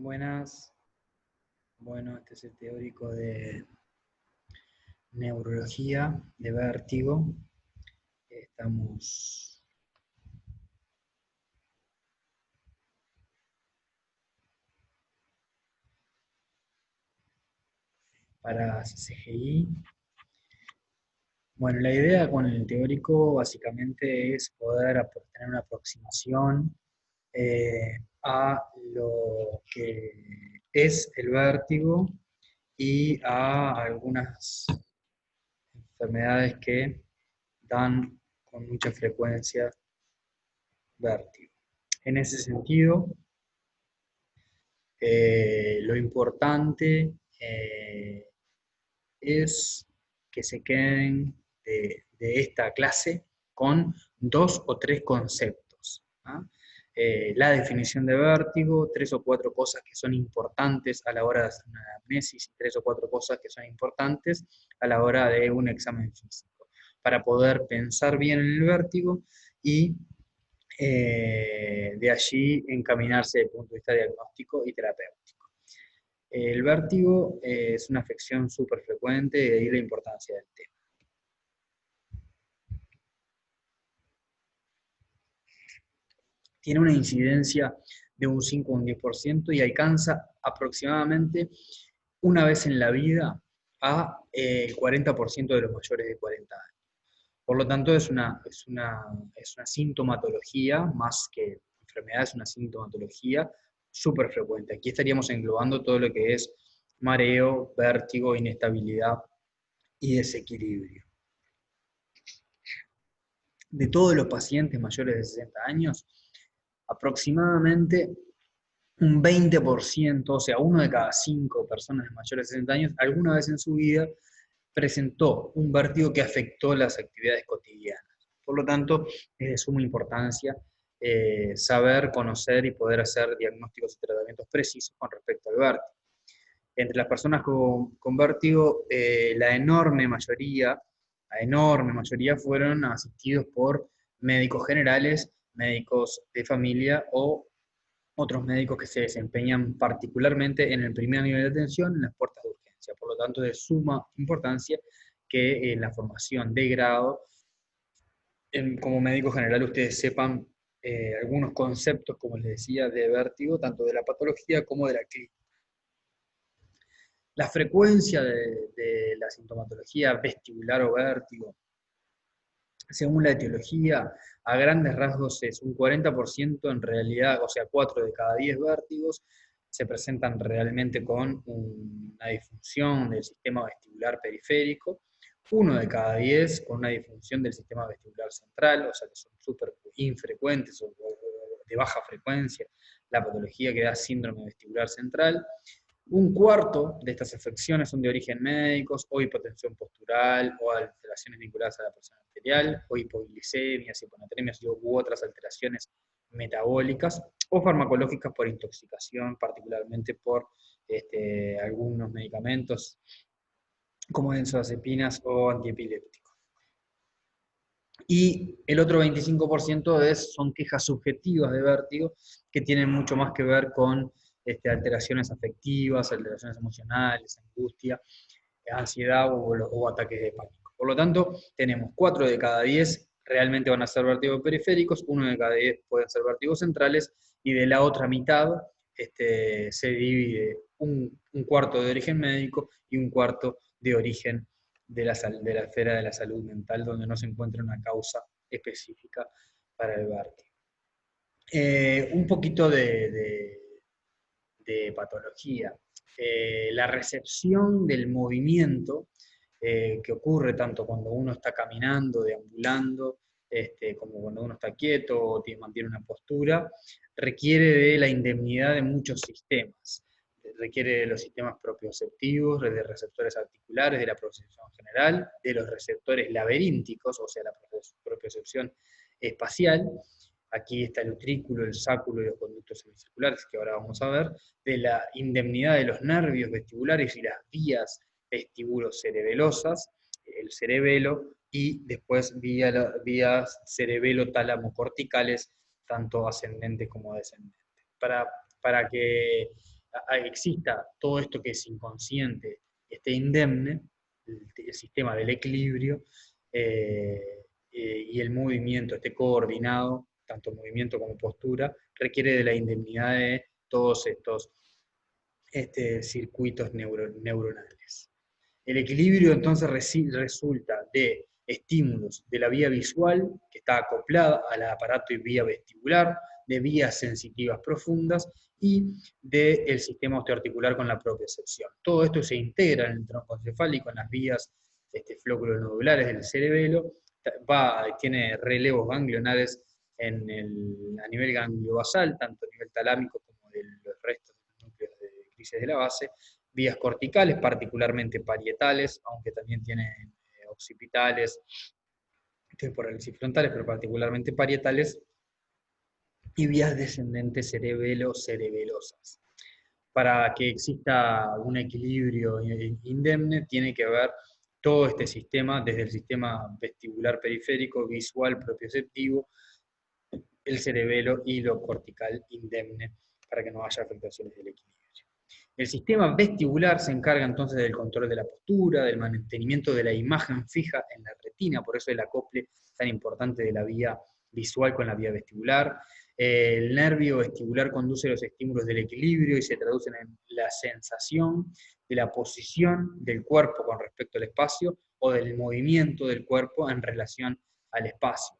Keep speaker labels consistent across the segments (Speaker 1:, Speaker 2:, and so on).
Speaker 1: Buenas. Bueno, este es el teórico de neurología de vértigo. Estamos para CGI. Bueno, la idea con el teórico básicamente es poder tener una aproximación a lo que es el vértigo y a algunas enfermedades que dan con mucha frecuencia vértigo. En ese sentido, lo importante es que se queden de esta clase con 2 o 3 conceptos. ¿Ah? La definición de vértigo, 3 o 4 cosas que son importantes a la hora de hacer una anamnesis, 3 o 4 cosas que son importantes a la hora de un examen físico, para poder pensar bien en el vértigo y de allí encaminarse desde el punto de vista diagnóstico y terapéutico. El vértigo es una afección súper frecuente y de ahí la importancia del tema. Tiene una incidencia de un 5 o un 10% y alcanza aproximadamente una vez en la vida el 40% de los mayores de 40 años. Por lo tanto, es una sintomatología, más que enfermedad, es una sintomatología súper frecuente. Aquí estaríamos englobando todo lo que es mareo, vértigo, inestabilidad y desequilibrio. De todos los pacientes mayores de 60 años, aproximadamente un 20%, o sea, 1 de cada 5 personas mayores de 60 años, alguna vez en su vida presentó un vértigo que afectó las actividades cotidianas. Por lo tanto, es de suma importancia saber, conocer y poder hacer diagnósticos y tratamientos precisos con respecto al vértigo. Entre las personas con vértigo, la enorme mayoría fueron asistidos por médicos generales, médicos de familia o otros médicos que se desempeñan particularmente en el primer nivel de atención, en las puertas de urgencia. Por lo tanto, es de suma importancia que en la formación de grado, como médico general, ustedes sepan algunos conceptos, como les decía, de vértigo, tanto de la patología como de la clínica. La frecuencia de la sintomatología vestibular o vértigo, según la etiología, a grandes rasgos es un 40% en realidad, o sea, 4 de cada 10 vértigos se presentan realmente con una disfunción del sistema vestibular periférico, 1 de cada 10 con una disfunción del sistema vestibular central, o sea que son súper infrecuentes o de baja frecuencia, la patología que da síndrome vestibular central. Un cuarto de estas afecciones son de origen médicos, o hipotensión postural, o alteraciones vinculadas a la presión arterial, o hipoglicemias, hiponatremias u otras alteraciones metabólicas, o farmacológicas por intoxicación, particularmente por algunos medicamentos como benzodiazepinas o antiepilépticos. Y el otro 25% son quejas subjetivas de vértigo, que tienen mucho más que ver con alteraciones afectivas, alteraciones emocionales, angustia, ansiedad o ataques de pánico. Por lo tanto, tenemos 4 de cada 10 realmente van a ser vértigos periféricos, 1 de cada 10 pueden ser vértigos centrales, y de la otra mitad se divide un cuarto de origen médico y un cuarto de origen de la esfera de la salud mental, donde no se encuentra una causa específica para el vértigo. Un poquito de patología. La recepción del movimiento que ocurre tanto cuando uno está caminando, deambulando, como cuando uno está quieto o mantiene una postura, requiere de la indemnidad de muchos sistemas. Requiere de los sistemas propioceptivos, de receptores articulares, de la propiocepción general, de los receptores laberínticos, o sea, la propiocepción espacial. Aquí está el utrículo, el sáculo y los conductos semicirculares, que ahora vamos a ver, de la indemnidad de los nervios vestibulares y las vías vestibulocerebelosas, el cerebelo, y después vías cerebelo-tálamo-corticales, tanto ascendente como descendente. Para que exista todo esto que es inconsciente, esté indemne, el sistema del equilibrio, y el movimiento esté coordinado, tanto movimiento como postura, requiere de la indemnidad de todos estos circuitos neuronales. El equilibrio entonces resulta de estímulos de la vía visual, que está acoplada al aparato y vía vestibular, de vías sensitivas profundas y del sistema osteoarticular con la propiocepción. Todo esto se integra en el tronco encefálico, en las vías flóculo-nodulares del cerebelo, tiene relevos ganglionales a nivel ganglio basal, tanto a nivel talámico como del resto de los núcleos de crisis de la base, vías corticales, particularmente parietales, aunque también tienen occipitales, temporales y frontales, pero particularmente parietales, y vías descendentes cerebelo-cerebelosas. Para que exista un equilibrio indemne, tiene que haber todo este sistema, desde el sistema vestibular periférico, visual, propioceptivo, el cerebelo y lo cortical indemne, para que no haya afectaciones del equilibrio. El sistema vestibular se encarga entonces del control de la postura, del mantenimiento de la imagen fija en la retina, por eso el acople tan importante de la vía visual con la vía vestibular. El nervio vestibular conduce los estímulos del equilibrio y se traducen en la sensación de la posición del cuerpo con respecto al espacio o del movimiento del cuerpo en relación al espacio.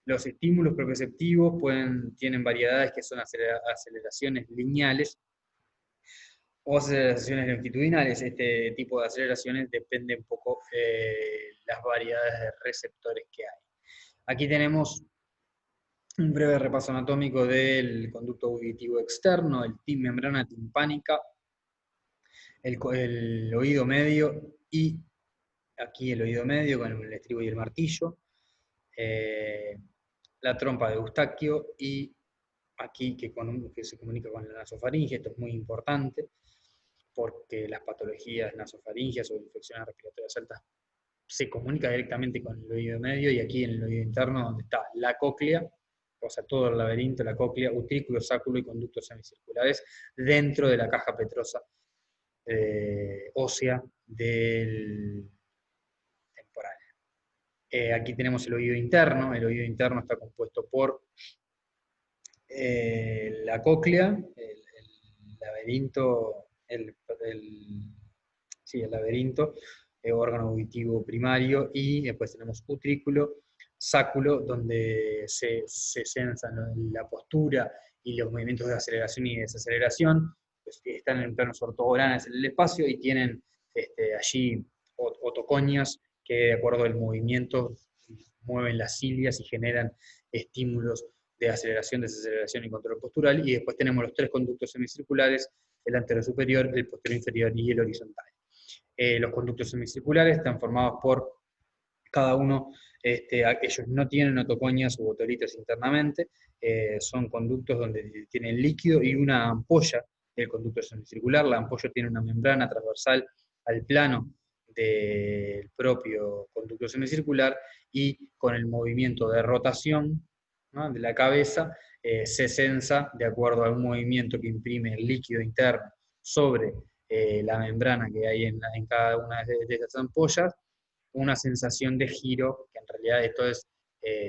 Speaker 1: Los estímulos propioceptivos tienen variedades que son aceleraciones lineales o aceleraciones longitudinales. Este tipo de aceleraciones depende un poco de las variedades de receptores que hay. Aquí tenemos un breve repaso anatómico del conducto auditivo externo, el membrana timpánica, el oído medio y aquí el oído medio con el estribo y el martillo, la trompa de Eustaquio y aquí que se comunica con la nasofaringe. Esto es muy importante porque las patologías nasofaringias o infecciones respiratorias altas se comunica directamente con el oído medio, y aquí en el oído interno donde está la cóclea, o sea, todo el laberinto, la cóclea, utrículo, sáculo y conductos semicirculares dentro de la caja petrosa ósea del temporal. Aquí tenemos el oído interno está compuesto por la cóclea, el laberinto, el laberinto, órgano auditivo primario, y después tenemos utrículo, sáculo, donde se sensan la postura y los movimientos de aceleración y desaceleración, pues, están en planos ortogonales en el espacio y tienen allí otoconias que, de acuerdo al movimiento, mueven las cilias y generan estímulos de aceleración, desaceleración y control postural. Y después tenemos los tres conductos semicirculares, el anterior superior, el posterior inferior y el horizontal. Los conductos semicirculares están formados por cada uno, ellos no tienen otoconias u otolitos internamente, son conductos donde tienen líquido y una ampolla del conducto semicircular. La ampolla tiene una membrana transversal al plano del propio conducto semicircular, y con el movimiento de rotación, ¿no?, de la cabeza, se sensa, de acuerdo a un movimiento que imprime el líquido interno sobre la membrana que hay en cada una de estas ampollas, una sensación de giro, que en realidad esto es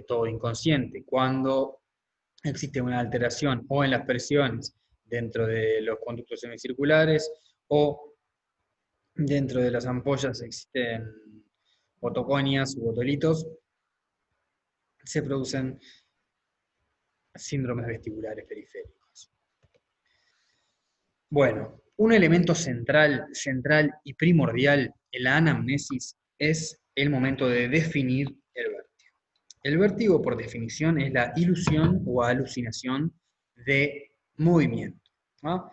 Speaker 1: todo inconsciente. Cuando existe una alteración o en las presiones dentro de los conductos semicirculares o dentro de las ampollas existen otoconias u otolitos, se producen síndromes vestibulares periféricos. Bueno, un elemento central y primordial en la anamnesis es el momento de definir el vértigo. El vértigo, por definición, es la ilusión o alucinación de movimiento, ¿no?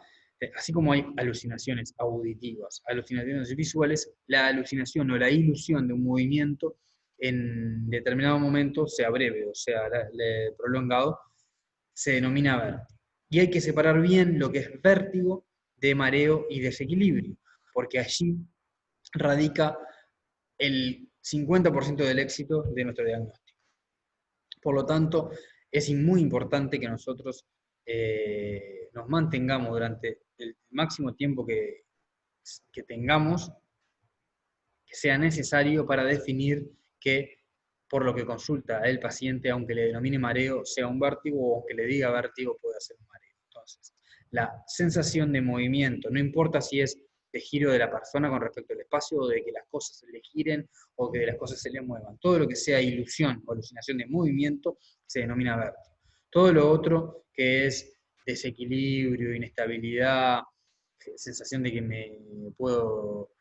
Speaker 1: Así como hay alucinaciones auditivas, alucinaciones visuales, la alucinación o la ilusión de un movimiento en determinado momento, sea breve o sea prolongado, se denomina vértigo. Y hay que separar bien lo que es vértigo de mareo y desequilibrio, porque allí radica el 50% del éxito de nuestro diagnóstico. Por lo tanto, es muy importante que nosotros nos mantengamos durante máximo tiempo que tengamos, que sea necesario para definir que por lo que consulta el paciente, aunque le denomine mareo, sea un vértigo, o aunque le diga vértigo, puede ser un mareo. Entonces, la sensación de movimiento, no importa si es de giro de la persona con respecto al espacio, o de que las cosas se le giren, o que de las cosas se le muevan. Todo lo que sea ilusión o alucinación de movimiento se denomina vértigo. Todo lo otro que es desequilibrio, inestabilidad, sensación de que me puedo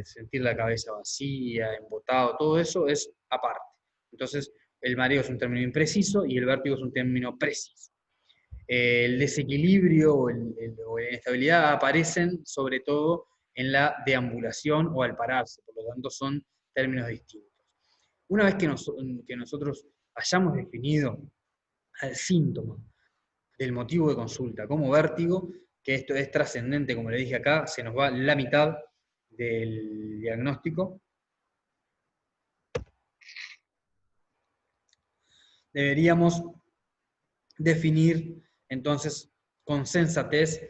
Speaker 1: sentir la cabeza vacía, embotado, todo eso es aparte. Entonces, el mareo es un término impreciso y el vértigo es un término preciso. El desequilibrio o la inestabilidad aparecen sobre todo en la deambulación o al pararse, por lo tanto son términos distintos. Una vez que nosotros hayamos definido al síntoma del motivo de consulta como vértigo, que esto es trascendente, como le dije acá, se nos va la mitad del diagnóstico, deberíamos definir entonces con sensatez,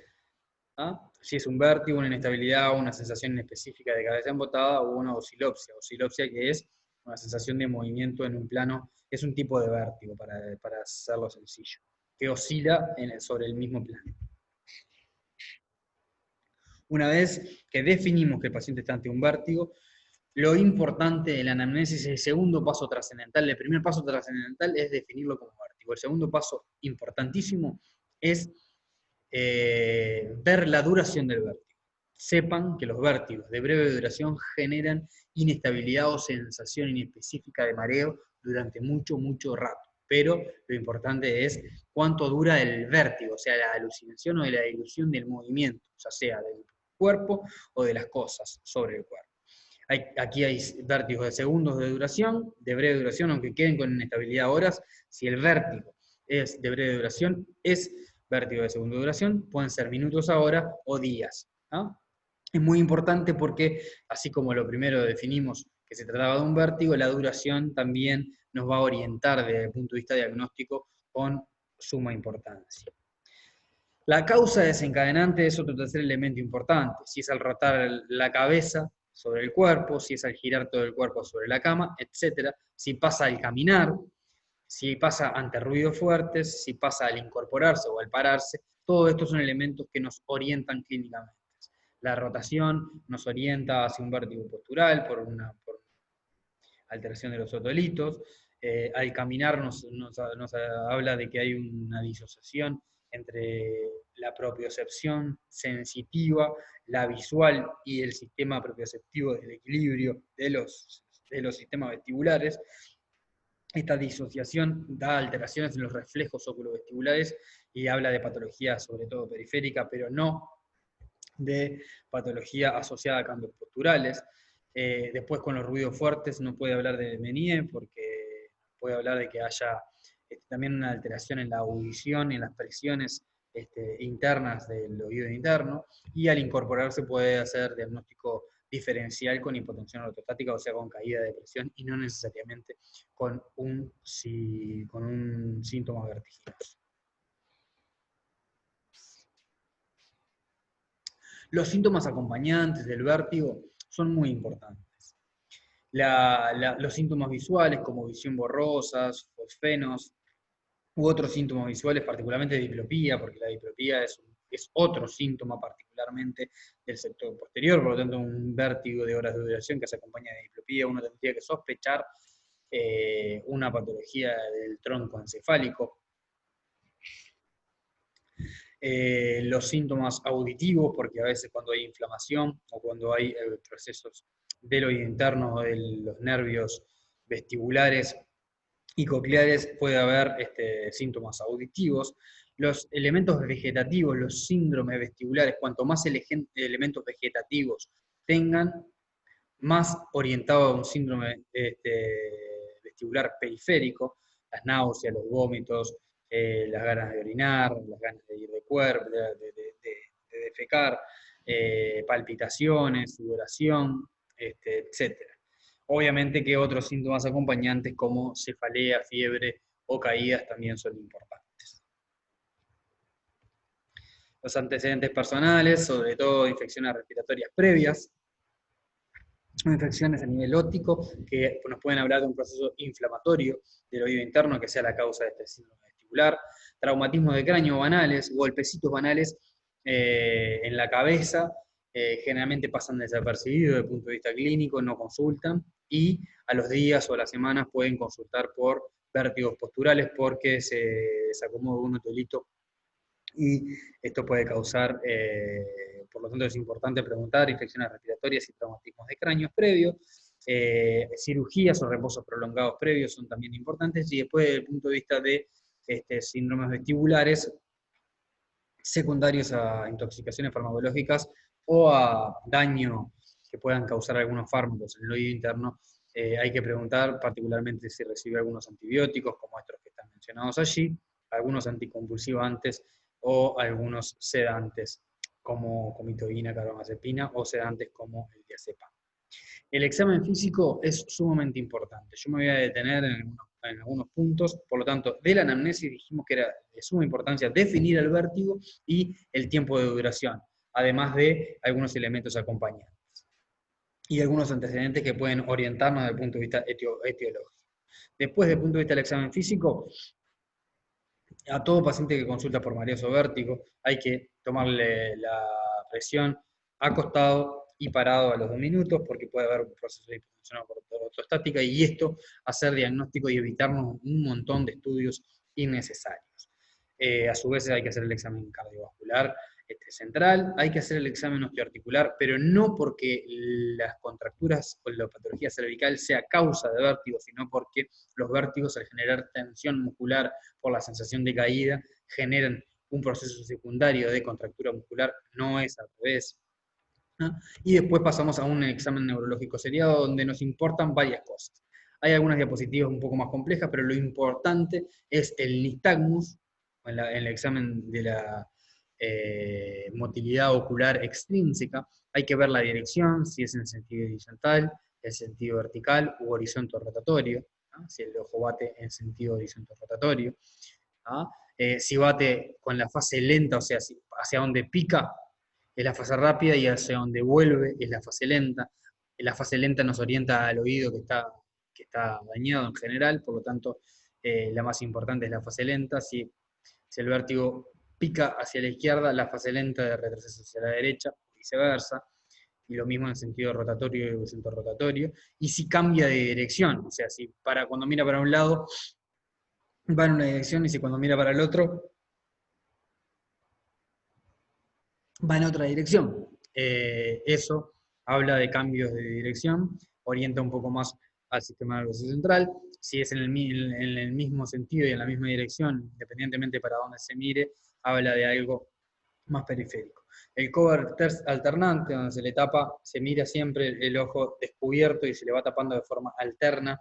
Speaker 1: ¿ah?, si es un vértigo, una inestabilidad, una sensación específica de cabeza embotada o una oscilopsia. Oscilopsia, que es una sensación de movimiento en un plano, es un tipo de vértigo, para hacerlo sencillo, que oscila sobre el mismo plano. Una vez que definimos que el paciente está ante un vértigo, lo importante de la anamnesis es el segundo paso trascendental. El primer paso trascendental es definirlo como vértigo. El segundo paso importantísimo es ver la duración del vértigo. Sepan que los vértigos de breve duración generan inestabilidad o sensación inespecífica de mareo durante mucho, mucho rato. Pero lo importante es cuánto dura el vértigo, o sea, la alucinación o de la ilusión del movimiento, ya sea del cuerpo o de las cosas sobre el cuerpo. Aquí hay vértigos de segundos de duración, de breve duración, aunque queden con inestabilidad horas. Si el vértigo es de breve duración, es vértigo de segunda duración, pueden ser minutos a hora o días, ¿no? Es muy importante porque, así como lo primero definimos que se trataba de un vértigo, la duración también nos va a orientar desde el punto de vista diagnóstico con suma importancia. La causa desencadenante es otro tercer elemento importante, si es al rotar la cabeza sobre el cuerpo, si es al girar todo el cuerpo sobre la cama, etc. Si pasa al caminar, si pasa ante ruidos fuertes, si pasa al incorporarse o al pararse, todos estos son elementos que nos orientan clínicamente. La rotación nos orienta hacia un vértigo postural por alteración de los otolitos. Al caminar nos habla de que hay una disociación entre la propiocepción sensitiva, la visual y el sistema propioceptivo del equilibrio de los sistemas vestibulares. Esta disociación da alteraciones en los reflejos oculovestibulares y habla de patología sobre todo periférica, pero no de patología asociada a cambios posturales. Después con los ruidos fuertes no puede hablar de Menier porque puede hablar de que haya también una alteración en la audición y en las presiones internas del oído interno, y al incorporarse puede hacer diagnóstico diferencial con hipotensión ortostática, o sea, con caída de presión, y no necesariamente con un síntoma vertiginoso. Los síntomas acompañantes del vértigo son muy importantes. Los síntomas visuales, como visión borrosa, fosfenos, u otros síntomas visuales, particularmente de diplopía, porque la diplopía es otro síntoma particularmente del sector posterior, por lo tanto un vértigo de horas de duración que se acompaña de diplopía, uno tendría que sospechar una patología del tronco encefálico. Los síntomas auditivos, porque a veces cuando hay inflamación o cuando hay procesos del oído interno, de los nervios vestibulares y cocleares, puede haber síntomas auditivos. Los elementos vegetativos, los síndromes vestibulares, cuanto más elementos vegetativos tengan, más orientado a un síndrome vestibular periférico, las náuseas, los vómitos, las ganas de orinar, las ganas de ir de cuerpo, de defecar, palpitaciones, sudoración, etc. Obviamente que otros síntomas acompañantes como cefalea, fiebre o caídas también son importantes. Los antecedentes personales, sobre todo infecciones respiratorias previas, infecciones a nivel óptico, que nos pueden hablar de un proceso inflamatorio del oído interno que sea la causa de este síndrome vestibular, traumatismos de cráneo banales, golpecitos banales en la cabeza, generalmente pasan desapercibidos desde el punto de vista clínico, no consultan, y a los días o a las semanas pueden consultar por vértigos posturales porque se desacomoda un hotelito y esto puede causar, por lo tanto es importante preguntar, infecciones respiratorias y traumatismos de cráneos previos, cirugías o reposos prolongados previos son también importantes, y después desde el punto de vista de síndromes vestibulares secundarios a intoxicaciones farmacológicas o a daño que puedan causar algunos fármacos en el oído interno, hay que preguntar particularmente si recibe algunos antibióticos, como estos que están mencionados allí, algunos anticonvulsivantes o algunos sedantes, como comitolina, carbamazepina, o sedantes como el diazepam. El examen físico es sumamente importante. Yo me voy a detener en algunos puntos. Por lo tanto, de la anamnesis dijimos que era de suma importancia definir el vértigo y el tiempo de duración, además de algunos elementos acompañantes y algunos antecedentes que pueden orientarnos desde el punto de vista etiológico. Después, desde el punto de vista del examen físico, a todo paciente que consulta por mareos o vértigo hay que tomarle la presión acostado y parado a los 2 minutos, porque puede haber un proceso de hipotensión ortostática, y esto hacer diagnóstico y evitarnos un montón de estudios innecesarios. A su vez hay que hacer el examen cardiovascular central, hay que hacer el examen osteoarticular, pero no porque las contracturas o la patología cervical sea causa de vértigo, sino porque los vértigos, al generar tensión muscular por la sensación de caída, generan un proceso secundario de contractura muscular, no es al revés. ¿No? Y después pasamos a un examen neurológico seriado donde nos importan varias cosas. Hay algunas diapositivas un poco más complejas, pero lo importante es el nistagmus, en el examen de la motilidad ocular extrínseca. Hay que ver la dirección, si es en sentido horizontal, en sentido vertical u horizonte rotatorio, ¿no? Si el ojo bate en sentido horizonte rotatorio, ¿no? Si bate con la fase lenta, o sea, hacia donde pica es la fase rápida y hacia donde vuelve es la fase lenta. La fase lenta nos orienta al oído que está dañado en general, por lo tanto, la más importante es la fase lenta. Si el vértigo pica hacia la izquierda, la fase lenta de retroceso hacia la derecha, viceversa, y lo mismo en sentido rotatorio y horizonte rotatorio. Y si cambia de dirección, o sea, si cuando mira para un lado va en una dirección, y si cuando mira para el otro va en otra dirección. Eso habla de cambios de dirección, orienta un poco más al sistema nervioso central. Si es en el mismo sentido y en la misma dirección, independientemente para dónde se mire, habla de algo más periférico. El cover alternante, donde se le tapa, se mira siempre el ojo descubierto y se le va tapando de forma alterna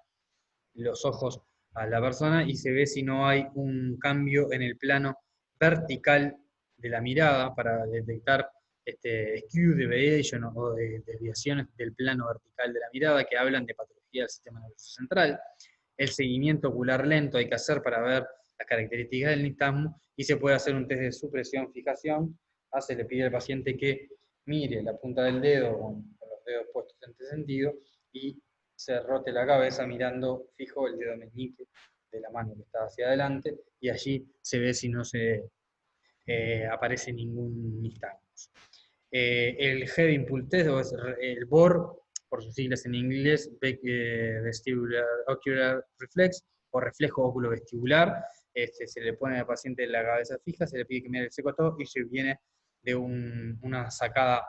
Speaker 1: los ojos a la persona, y se ve si no hay un cambio en el plano vertical de la mirada para detectar skew deviation o desviaciones del plano vertical de la mirada que hablan de patología del sistema nervioso central. El seguimiento ocular lento hay que hacer para ver las características del nistagmo, y se puede hacer un test de supresión-fijación. Se le pide al paciente que mire la punta del dedo con los dedos puestos en este sentido y se rote la cabeza mirando fijo el dedo meñique de la mano que está hacia adelante, y allí se ve si no se aparece ningún nistagmus. El Head Impulse Test, o es el BOR, por sus siglas en inglés, Vestibular Ocular Reflex, o reflejo óculo vestibular. Se le pone al paciente la cabeza fija, se le pide que mire el seco y se viene de una sacada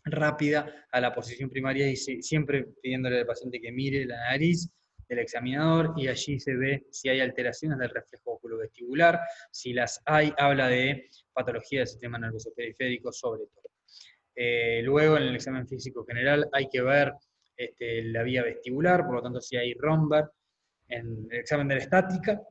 Speaker 1: rápida a la posición primaria, y siempre pidiéndole al paciente que mire la nariz del examinador, y allí se ve si hay alteraciones del reflejo oculovestibular. Si las hay, habla de patología del sistema nervioso periférico sobre todo. Luego en el examen físico general hay que ver la vía vestibular, por lo tanto si hay romber. En el examen de la estática,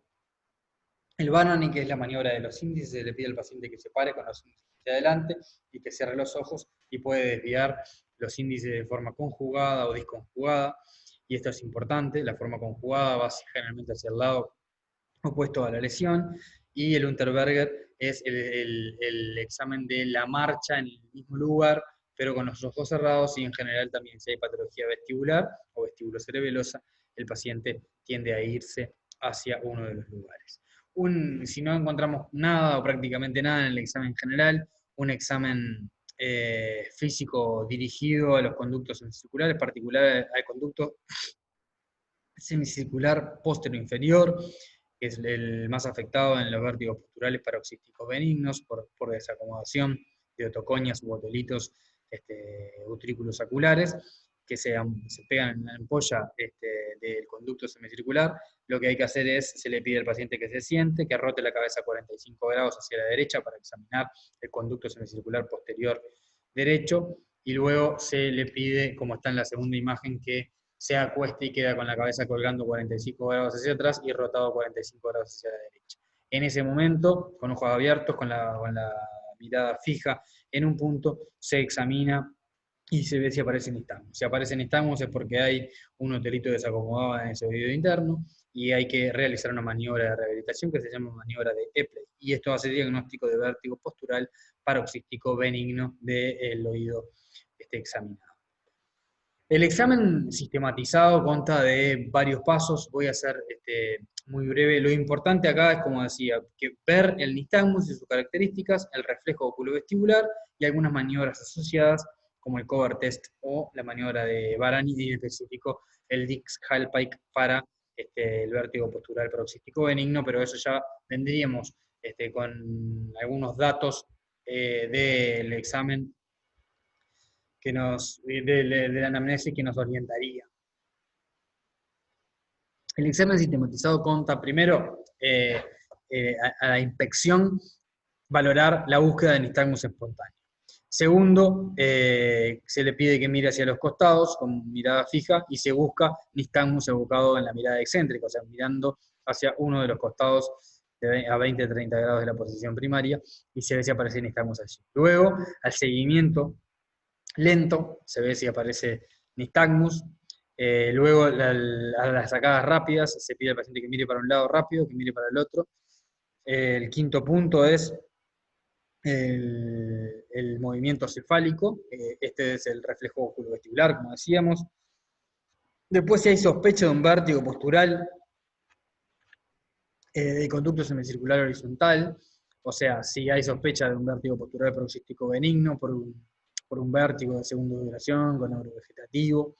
Speaker 1: el Banani, que es la maniobra de los índices, se le pide al paciente que se pare con los índices hacia adelante y que cierre los ojos, y puede desviar los índices de forma conjugada o disconjugada, y esto es importante. La forma conjugada va generalmente hacia el lado opuesto a la lesión, y el Unterberger es el examen de la marcha en el mismo lugar, pero con los ojos cerrados, y en general también si hay patología vestibular o vestibulocerebelosa, el paciente tiende a irse hacia uno de los lugares. Si no encontramos nada o prácticamente nada en el examen general, un examen físico dirigido a los conductos semicirculares, en particular al conducto semicircular posterior-inferior, que es el más afectado en los vértigos posturales paroxísticos benignos por desacomodación de otoconias u otolitos utrículos saculares, que se pegan en la ampolla del conducto semicircular. Lo que hay que hacer es, se le pide al paciente que se siente, que rote la cabeza 45 grados hacia la derecha para examinar el conducto semicircular posterior derecho, y luego se le pide, como está en la segunda imagen, que se acueste y queda con la cabeza colgando 45 grados hacia atrás y rotado 45 grados hacia la derecha. En ese momento, con ojos abiertos, con la mirada fija en un punto, se examina y se ve si aparece nistagmus. Si aparece nistagmus es porque hay un hotelito desacomodado en ese oído interno y hay que realizar una maniobra de rehabilitación que se llama maniobra de Epley. Y esto hace diagnóstico de vértigo postural paroxístico benigno del oído examinado. El examen sistematizado consta de varios pasos, voy a hacer muy breve. Lo importante acá es, como decía, que ver el nistagmus y sus características, el reflejo oculovestibular y algunas maniobras asociadas, como el cover test o la maniobra de Varani, y en específico el Dix-Hallpike para el vértigo postural paroxístico benigno, pero eso ya vendríamos con algunos datos del examen de la anamnesis que nos orientaría. El examen sistematizado consta primero a la inspección, valorar la búsqueda de nistagmus espontáneo. Segundo, se le pide que mire hacia los costados con mirada fija y se busca nistagmus evocado en la mirada excéntrica, o sea, mirando hacia uno de los costados a 20-30 grados de la posición primaria, y se ve si aparece nistagmus allí. Luego, al seguimiento lento, se ve si aparece nistagmus. Luego, a las sacadas rápidas, se pide al paciente que mire para un lado rápido, que mire para el otro. El quinto punto es el movimiento cefálico. Este es el reflejo oculovestibular, como decíamos. Después, si hay sospecha de un vértigo postural de conducto semicircular horizontal, o sea, si hay sospecha de un vértigo postural paroxístico benigno por un vértigo de segunda duración con neurovegetativo,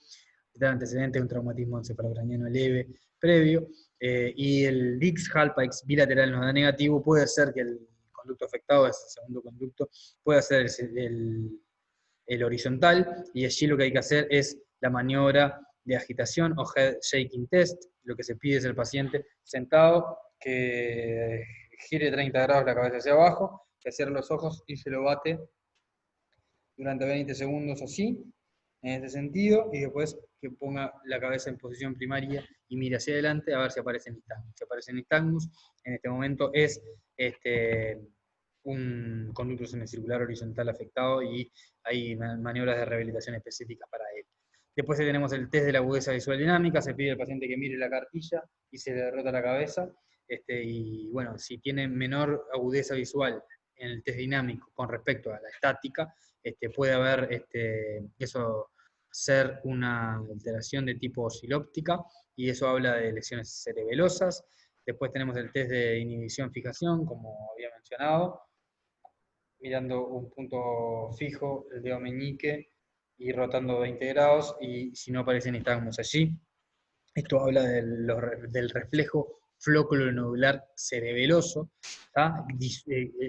Speaker 1: está antecedente de un traumatismo encefalocraniano leve previo, y el Dix-Hallpike bilateral no da negativo, puede ser que el conducto afectado, ese segundo conducto, pueda ser el horizontal, y allí lo que hay que hacer es la maniobra de agitación o head shaking test. Lo que se pide es el paciente sentado que gire 30 grados la cabeza hacia abajo, que cierre los ojos y se lo bate durante 20 segundos así, en este sentido, y después que ponga la cabeza en posición primaria y mire hacia adelante a ver si aparece nistagmus. Si aparece nistagmus, en este momento es un conducto semicircular horizontal afectado y hay maniobras de rehabilitación específicas para él. Después tenemos el test de la agudeza visual dinámica, se pide al paciente que mire la cartilla y se le derrota la cabeza, y bueno, si tiene menor agudeza visual en el test dinámico con respecto a la estática, puede haber eso ser una alteración de tipo oscilóptica, y eso habla de lesiones cerebelosas. Después tenemos el test de inhibición-fijación, como había mencionado, mirando un punto fijo, el dedo meñique, y rotando 20 grados, y si no aparece nistagmus allí. Esto habla del reflejo flóculo-nodular cerebeloso,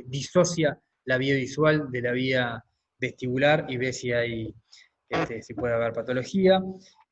Speaker 1: disocia la vía visual de la vía vestibular y ve si puede haber patología.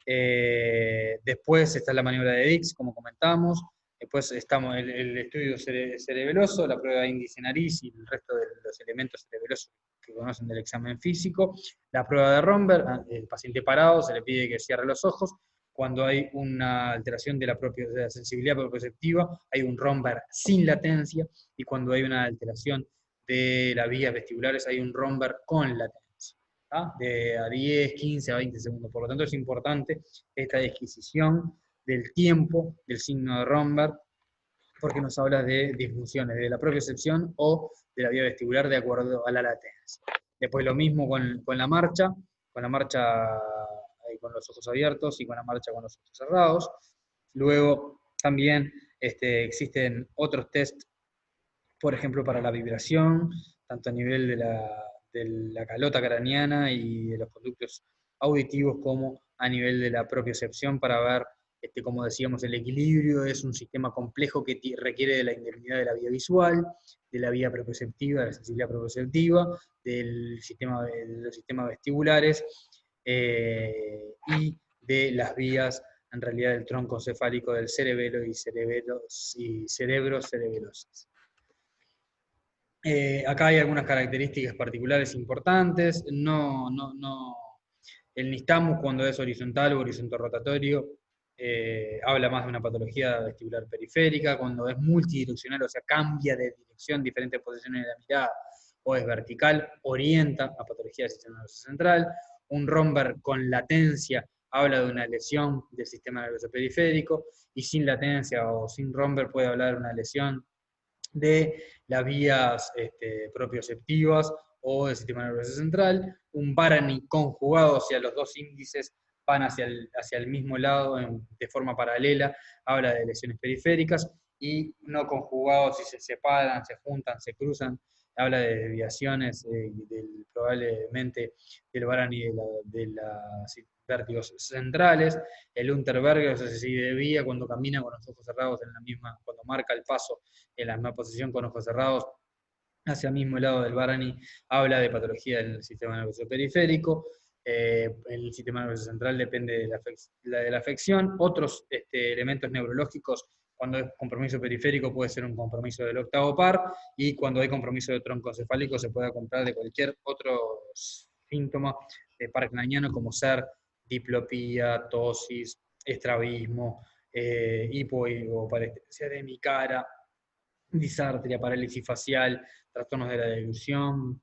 Speaker 1: Después está la maniobra de Dix, como comentábamos. Después estamos el estudio cerebeloso, la prueba de índice nariz y el resto de los elementos cerebelosos que conocen del examen físico. La prueba de Romberg, el paciente parado, se le pide que cierre los ojos. Cuando hay una alteración de de la sensibilidad propioceptiva, hay un Romberg sin latencia, y cuando hay una alteración de las vías vestibulares, hay un Romberg con latencia, de a 10, 15 a 20 segundos. Por lo tanto, es importante esta disquisición del tiempo del signo de Romberg porque nos habla de disfunciones de la propiocepción o de la vía vestibular de acuerdo a la latencia. Después lo mismo con la marcha con los ojos abiertos y con la marcha con los ojos cerrados. Luego también existen otros test, por ejemplo, para la vibración, tanto a nivel de la calota craneana y de los conductos auditivos, como a nivel de la propiocepción para ver, como decíamos, el equilibrio. Es un sistema complejo que requiere de la indemnidad de la vía visual, de la vía propioceptiva, de la sensibilidad propioceptiva, de los sistemas vestibulares y de las vías, en realidad, del tronco cefálico del cerebelo y cerebro-cerebelosis. Acá hay algunas características particulares importantes. El nistagmus, cuando es horizontal o horizontal rotatorio, habla más de una patología vestibular periférica. Cuando es multidireccional, o sea, cambia de dirección, diferentes posiciones de la mirada, o es vertical, orienta a patología del sistema nervioso central. Un romber con latencia habla de una lesión del sistema nervioso periférico, y sin latencia o sin romber puede hablar de una lesión de las vías propioceptivas o del sistema nervioso central. Un Varani conjugado, o sea, los dos índices van hacia el mismo lado de forma paralela, habla de lesiones periféricas, y no conjugados, si se separan, se juntan, se cruzan, habla de desviaciones probablemente del Varani de los vértigos centrales. El Unterberger, o sea, se desvía cuando camina con los ojos cerrados en la misma, cuando marca el paso en la misma posición con ojos cerrados hacia el mismo lado del Varani, habla de patología del sistema nervioso periférico. El sistema nervioso central depende de la afección. Otros elementos neurológicos, cuando es compromiso periférico, puede ser un compromiso del octavo par, y cuando hay compromiso de tronco cefálico se puede comprar de cualquier otro síntoma de par craniano, como ser diplopía, tosis, estrabismo, hipoparestesia de mi cara, disartria, parálisis facial, trastornos de la deglución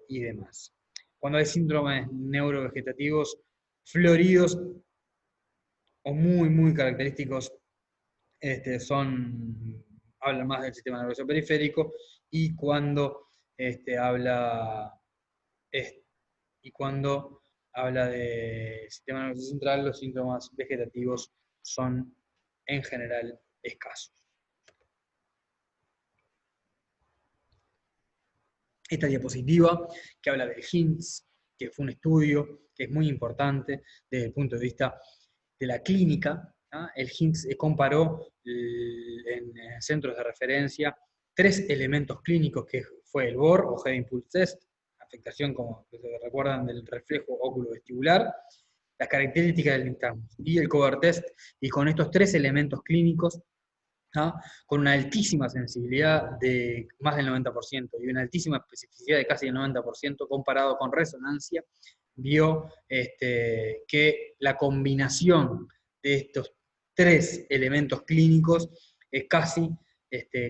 Speaker 1: y demás. Cuando hay síndromes neurovegetativos floridos o muy, muy característicos, hablan más del sistema nervioso periférico, y cuando habla del sistema nervioso central, los síntomas vegetativos son en general escasos. Esta diapositiva que habla del HINTS, que fue un estudio que es muy importante desde el punto de vista de la clínica. El HINTS comparó en centros de referencia 3 elementos clínicos, que fue el BOR o Head Impulse Test, afectación, como recuerdan, del reflejo óculo-vestibular, las características del nistagmus y el Cover Test, y con estos 3 elementos clínicos, con una altísima sensibilidad de más del 90% y una altísima especificidad de casi el 90% comparado con resonancia, vio que la combinación de estos 3 elementos clínicos es casi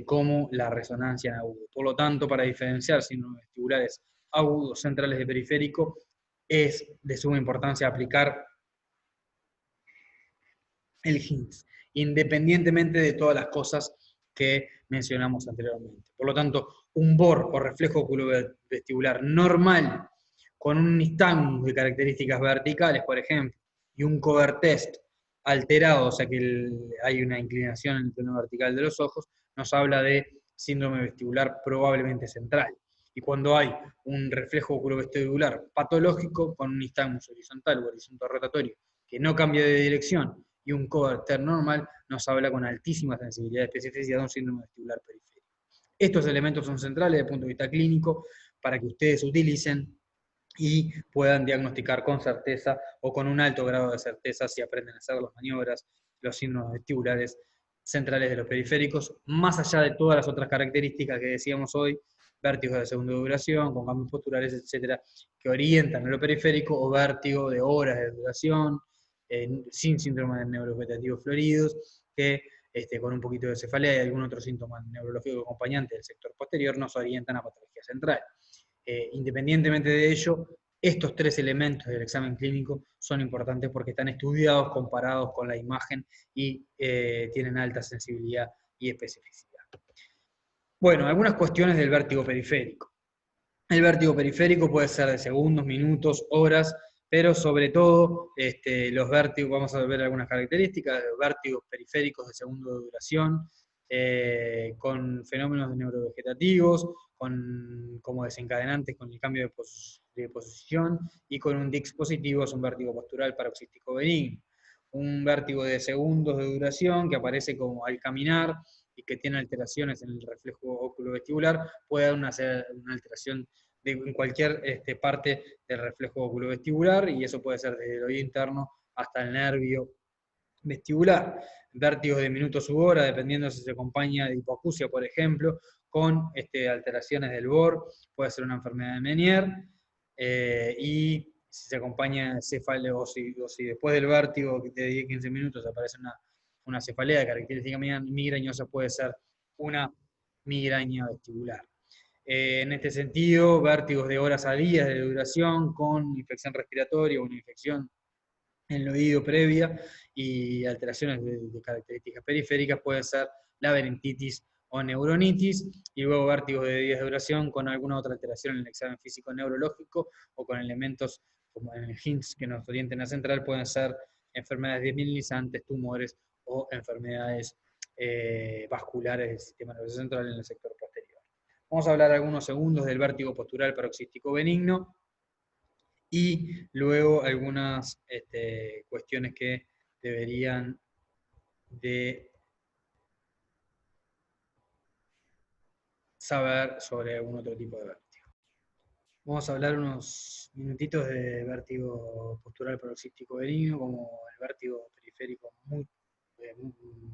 Speaker 1: como la resonancia en agudo. Por lo tanto, para diferenciar síndromes vestibulares agudos, centrales de periférico, es de suma importancia aplicar el HINTS, independientemente de todas las cosas que mencionamos anteriormente. Por lo tanto, un BOR o reflejo oculovestibular normal, con un nistagmus de características verticales, por ejemplo, y un cover test alterado, o sea que hay una inclinación en el plano vertical de los ojos, nos habla de síndrome vestibular probablemente central. Y cuando hay un reflejo oculovestibular patológico con un nistagmus horizontal o horizontal rotatorio que no cambia de dirección, y un cover test normal, nos habla con altísima sensibilidad y especificidad de un síndrome vestibular periférico. Estos elementos son centrales desde el punto de vista clínico para que ustedes utilicen y puedan diagnosticar con certeza o con un alto grado de certeza, si aprenden a hacer las maniobras, los síndromes vestibulares centrales de los periféricos, más allá de todas las otras características que decíamos hoy, vértigos de segunda duración, con cambios posturales, etcétera, que orientan a lo periférico, o vértigo de horas de duración, sin síndrome de neurovegetativos floridos, que con un poquito de cefalea y algún otro síntoma neurológico acompañante del sector posterior nos orientan a patología central. Independientemente de ello, estos 3 elementos del examen clínico son importantes porque están estudiados, comparados con la imagen, y tienen alta sensibilidad y especificidad. Bueno, algunas cuestiones del vértigo periférico. El vértigo periférico puede ser de segundos, minutos, horas, pero sobre todo los vértigos, vamos a ver algunas características, los vértigos periféricos de segundo de duración, con fenómenos neurovegetativos, como desencadenantes con el cambio de posición, y con un DIX positivo es un vértigo postural paroxístico benigno. Un vértigo de segundos de duración que aparece como al caminar y que tiene alteraciones en el reflejo oculovestibular, puede dar una alteración en cualquier parte del reflejo oculovestibular, y eso puede ser desde el oído interno hasta el nervio vestibular. Vértigos de minutos u hora, dependiendo si se acompaña de hipoacusia, por ejemplo, con alteraciones del BOR, puede ser una enfermedad de Menier, y si se acompaña de cefalea, o si después del vértigo de 10-15 minutos aparece una cefalea de característica migrañosa, puede ser una migraña vestibular. En este sentido, vértigos de horas a días de duración con infección respiratoria o una infección en el oído previa y alteraciones de características periféricas puede ser laberintitis o neuronitis, y luego vértigos de días de duración con alguna otra alteración en el examen físico neurológico o con elementos como en el HINS que nos orienten a central, pueden ser enfermedades desmineralizantes, tumores o enfermedades vasculares del sistema nervioso central en el sector posterior. Vamos a hablar algunos segundos del vértigo postural paroxístico benigno, y luego algunas cuestiones que deberían de saber sobre algún otro tipo de vértigo. Vamos a hablar unos minutitos de vértigo postural paroxístico benigno, como el vértigo periférico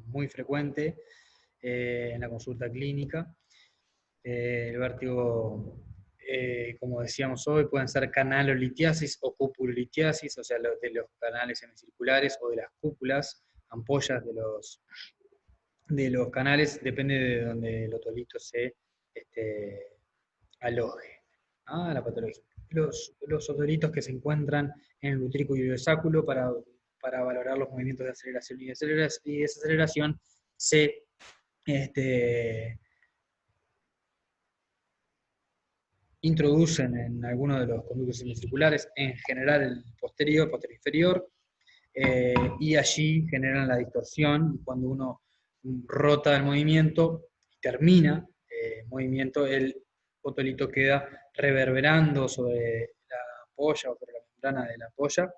Speaker 1: muy frecuente en la consulta clínica. El vértigo, como decíamos hoy, pueden ser canalolitiasis o cupulolitiasis, o sea, de los canales semicirculares o de las cúpulas, ampollas de los canales, depende de donde el otolito se aloje. La patología. Los otolitos que se encuentran en el utrículo y el sáculo para valorar los movimientos de aceleración y desaceleración se introducen en algunos de los conductos semicirculares, en general el posterior inferior, y allí generan la distorsión. Cuando uno rota el movimiento y termina el movimiento, el otolito queda reverberando sobre la ampolla o sobre la membrana de la ampolla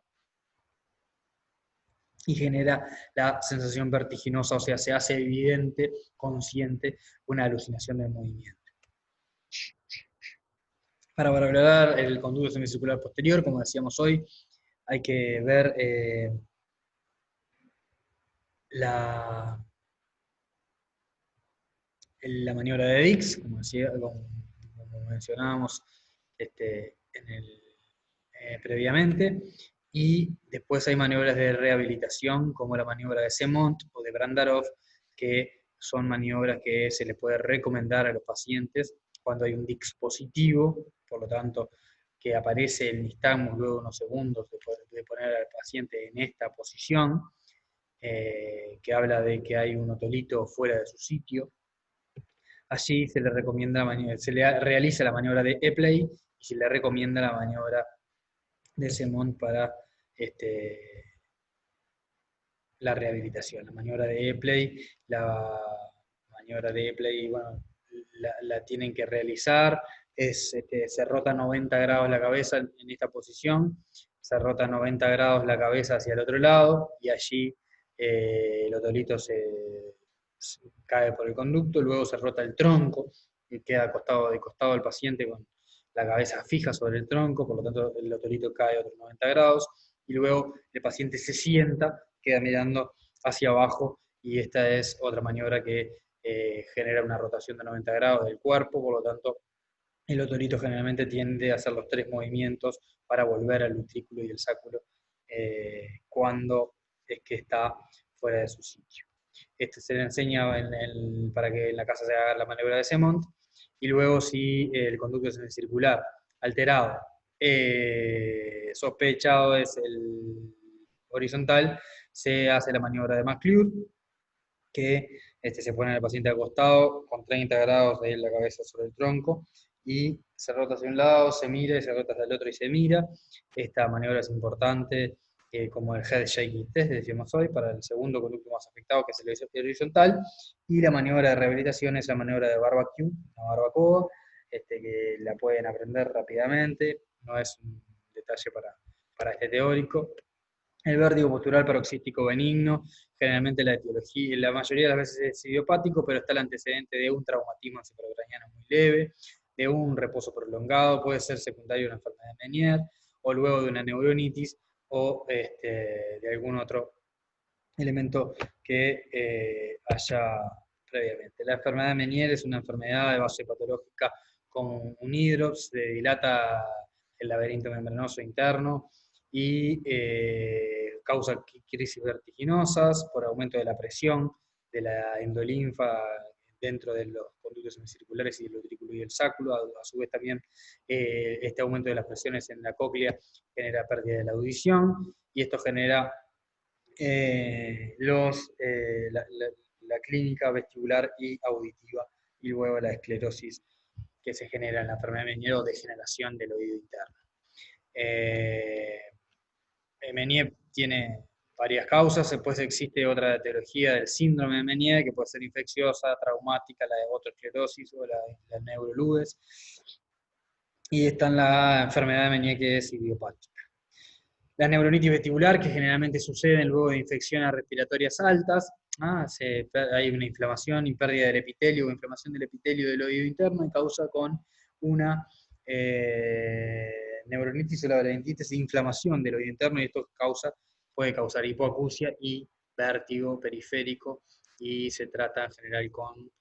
Speaker 1: y genera la sensación vertiginosa, o sea, se hace evidente, consciente, una alucinación del movimiento. Para valorar el conducto semicircular posterior, como decíamos hoy, hay que ver la maniobra de Dix, como mencionábamos previamente, y después hay maniobras de rehabilitación, como la maniobra de Semont o de Brandarov, que son maniobras que se les puede recomendar a los pacientes cuando hay un Dix positivo, por lo tanto, que aparece el nistagmus luego de unos segundos de poner al paciente en esta posición, que habla de que hay un otolito fuera de su sitio. Allí se le recomienda se le realiza la maniobra de Epley y se le recomienda la maniobra de Semont para la rehabilitación. La maniobra de Epley, bueno, la tienen que realizar, se rota 90 grados la cabeza en esta posición, se rota 90 grados la cabeza hacia el otro lado, y allí el otolito se cae por el conducto, luego se rota el tronco, y queda de costado el paciente con la cabeza fija sobre el tronco, por lo tanto el otolito cae otros 90 grados, y luego el paciente se sienta, queda mirando hacia abajo, y esta es otra maniobra que genera una rotación de 90 grados del cuerpo, por lo tanto el otolito generalmente tiende a hacer los 3 movimientos para volver al utrículo y el sáculo cuando es que está fuera de su sitio. Se le enseña para que en la casa se haga la maniobra de Semont, y luego si el conducto semicircular alterado, sospechado es el horizontal, se hace la maniobra de McClure, que se pone al paciente acostado con 30 grados de la cabeza sobre el tronco y se rota hacia un lado, se mira y se rota hacia el otro y se mira. Esta maniobra es importante como el head shaking test, decimos hoy, para el segundo conducto más afectado, que es el horizontal, y la maniobra de rehabilitación es la maniobra de barbecue, la barbacoa, que la pueden aprender rápidamente, no es un detalle para este teórico. El vértigo postural paroxístico benigno, generalmente la etiología, la mayoría de las veces es idiopático, pero está el antecedente de un traumatismo encefalocraniano muy leve, de un reposo prolongado, puede ser secundario a una enfermedad de Meniere, o luego de una neuronitis, o de algún otro elemento que haya previamente. La enfermedad de Meniere es una enfermedad de base patológica con un hidrops, se dilata el laberinto membranoso interno y causa crisis vertiginosas por aumento de la presión de la endolinfa dentro de los conductos semicirculares y del utrículo y el sáculo. A su vez también este aumento de las presiones en la cóclea genera pérdida de la audición y esto genera la clínica vestibular y auditiva y luego la esclerosis que se genera en la enfermedad de Meniere o degeneración del oído interno. Meniere tiene varias causas, después existe otra etiología del síndrome de Meniere que puede ser infecciosa, traumática, la de otoesclerosis o la neuroludes, y está en la enfermedad de Meniere que es idiopática. La neuronitis vestibular, que generalmente sucede luego de infecciones respiratorias altas, hay una inflamación y pérdida del epitelio o inflamación del epitelio del oído interno y causa con una neuronitis o laberintitis de inflamación del oído interno y esto puede causar hipoacusia y vértigo periférico y se trata en general con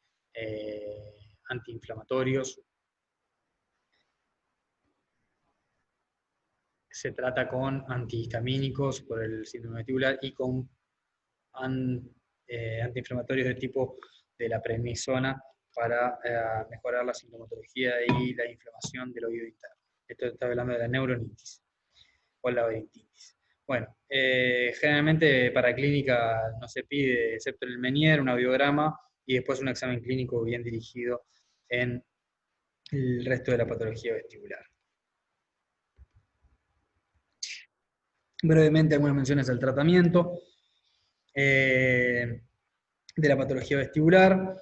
Speaker 1: antiinflamatorios. Se trata con antihistamínicos por el síndrome vestibular y con antiinflamatorios de tipo de la prednisona para mejorar la sintomatología y la inflamación del oído interno. Esto está hablando de la neuronitis o la laberintitis. Bueno, generalmente para clínica no se pide, excepto en el Meniere, un audiograma y después un examen clínico bien dirigido en el resto de la patología vestibular. Brevemente algunas menciones al tratamiento de la patología vestibular.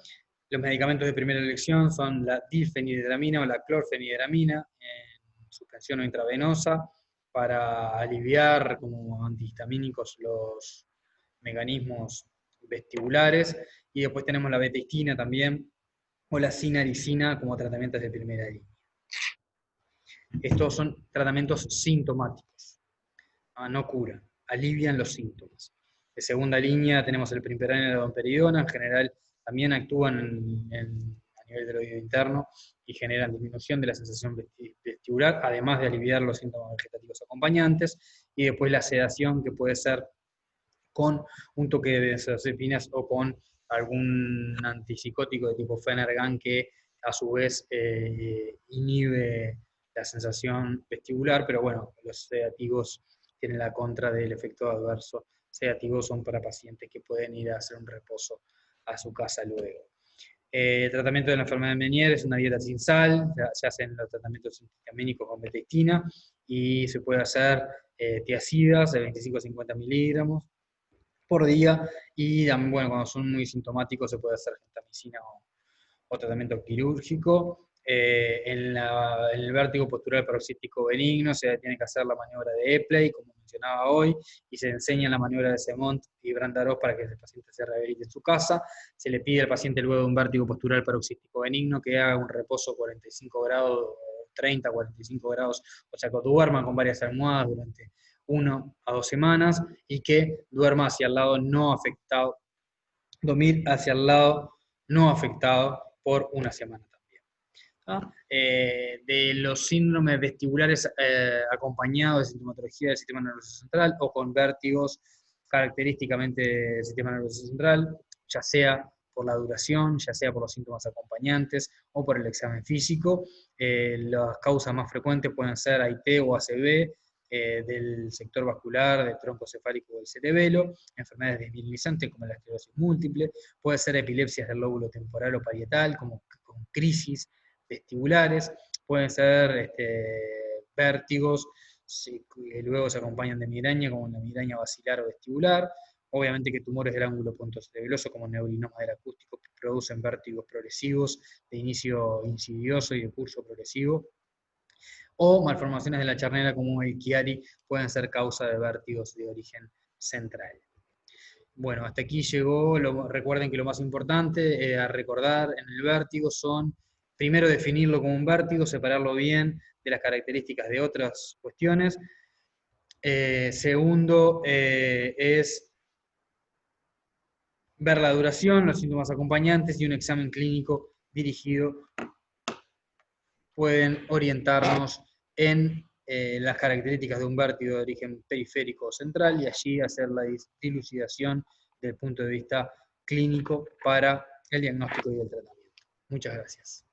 Speaker 1: Los medicamentos de primera elección son la difenhidramina o la clorfenidramina en suspensión o intravenosa para aliviar como antihistamínicos los mecanismos vestibulares. Y después tenemos la betistina también o la sinaricina como tratamientos de primera línea. Estos son tratamientos sintomáticos, no curan, alivian los síntomas. De segunda línea tenemos el primperan y la domperidona, en general también actúan a nivel del oído interno y generan disminución de la sensación vestibular, además de aliviar los síntomas vegetativos acompañantes, y después la sedación que puede ser con un toque de benzodiazepinas o con algún antipsicótico de tipo Phenergan que a su vez inhibe la sensación vestibular, pero bueno, los sedativos tienen la contra del efecto adverso. Sedativos son para pacientes que pueden ir a hacer un reposo a su casa luego. El tratamiento de la enfermedad de Meniere es una dieta sin sal, se hacen los tratamientos antihistamínicos con betistina y se puede hacer tiacidas de 25 a 50 miligramos por día y también, bueno, cuando son muy sintomáticos se puede hacer gentamicina o tratamiento quirúrgico. En el vértigo postural paroxístico benigno se tiene que hacer la maniobra de Epley, como mencionaba hoy, y se enseña la maniobra de Semont y Brandarós para que el paciente se rehabilite en su casa. Se le pide al paciente luego de un vértigo postural paroxístico benigno que haga un reposo 45 grados, 30, 45 grados, o sea, que duerma con varias almohadas durante 1 a 2 semanas y que duerma hacia el lado no afectado, dormir hacia el lado no afectado por 1 semana también. De los síndromes vestibulares acompañados de sintomatología del sistema nervioso central o con vértigos característicamente del sistema nervioso central, ya sea por la duración, ya sea por los síntomas acompañantes o por el examen físico. Las causas más frecuentes pueden ser AIT o ACV, del sector vascular, del tronco cefálico del cerebelo, enfermedades desmielinizantes como la esclerosis múltiple, puede ser epilepsias del lóbulo temporal o parietal, como con crisis vestibulares, pueden ser vértigos, que luego se acompañan de migraña, como la migraña basilar o vestibular, obviamente que tumores del ángulo pontocerebeloso, como neurinoma del acústico, que producen vértigos progresivos de inicio insidioso y de curso progresivo, o malformaciones de la charnera como el Chiari pueden ser causa de vértigos de origen central. Bueno, hasta aquí llegó, recuerden que lo más importante a recordar en el vértigo son, primero definirlo como un vértigo, separarlo bien de las características de otras cuestiones. Segundo, es ver la duración, los síntomas acompañantes y un examen clínico dirigido pueden orientarnos en las características de un vértigo de origen periférico o central y allí hacer la dilucidación del punto de vista clínico para el diagnóstico y el tratamiento. Muchas gracias.